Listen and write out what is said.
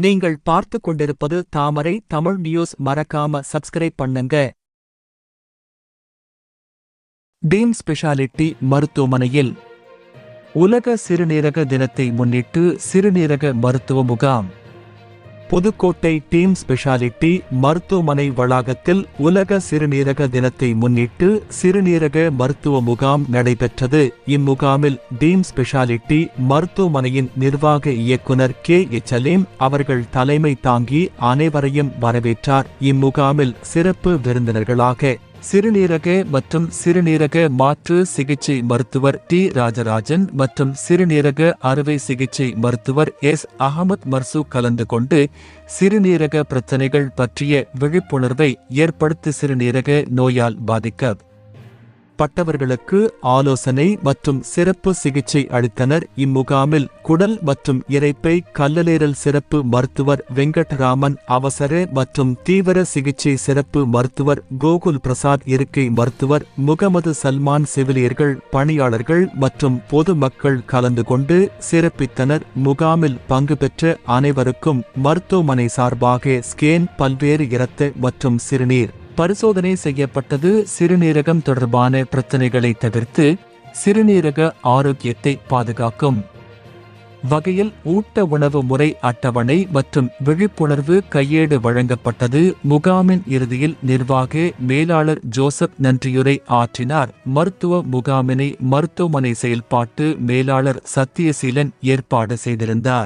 நீங்கள் பார்த்து கொண்டிருப்பது தாமரை தமிழ் நியூஸ். மறக்காம சப்ஸ்கிரைப் பண்ணுங்க. டீம் ஸ்பெஷாலிட்டி மருத்துவமனையில் உலக சிறுநீரக தினத்தை முன்னிட்டு சிறுநீரக மருத்துவ முகாம். புதுக்கோட்டை டீம் ஸ்பெஷாலிட்டி மருத்துவமனை வளாகத்தில் உலக சிறுநீரக தினத்தை முன்னிட்டு சிறுநீரக மருத்துவ முகாம் நடைபெற்றது. இம்முகாமில் டீம் ஸ்பெஷாலிட்டி மருத்துவமனையின் நிர்வாக இயக்குனர் KH சலீம் அவர்கள் தலைமை தாங்கி அனைவரையும் வரவேற்றார். இம்முகாமில் சிறப்பு விருந்தினர்களாக சிறுநீரக மற்றும் சிறுநீரக மாற்று சிகிச்சை மருத்துவர் T ராஜராஜன் மற்றும் சிறுநீரக அறுவை சிகிச்சை மருத்துவர் S அகமத் மர்சூ கலந்து கொண்டு சிறுநீரக பிரச்சனைகள் பற்றிய விழிப்புணர்வை ஏற்படுத்தி சிறுநீரக நோயால் பாதிக்கப்பட்டவர்களுக்கு ஆலோசனை மற்றும் சிறப்பு சிகிச்சை அளித்தனர். இம்முகாமில் குடல் மற்றும் இரைப்பை கல்லீரல் சிறப்பு மருத்துவர் வெங்கட்ராமன், அவசர மற்றும் தீவிர சிகிச்சை சிறப்பு மருத்துவர் கோகுல் பிரசாத், இருக்கை மருத்துவர் முகமது சல்மான், செவிலியர்கள், பணியாளர்கள் மற்றும் பொதுமக்கள் கலந்து கொண்டு சிறப்பித்தனர். முகாமில் பங்கு பெற்ற அனைவருக்கும் மருத்துவமனை சார்பாக ஸ்கேன், பல்வேறு இரத்த மற்றும் சிறுநீர் பரிசோதனை செய்யப்பட்டது. சிறுநீரகம் தொடர்பான பிரச்சனைகளை தவிர்த்து சிறுநீரக ஆரோக்கியத்தை பாதுகாக்கும் வகையில் ஊட்ட உணவு முறை அட்டவணை மற்றும் விழிப்புணர்வு கையேடு வழங்கப்பட்டது. முகாமின் இறுதியில் நிர்வாக மேலாளர் ஜோசப் நன்றியுரை ஆற்றினார். மருத்துவ முகாமினை மருத்துவமனை செயல்பாட்டு மேலாளர் சத்தியசீலன் ஏற்பாடு செய்திருந்தார்.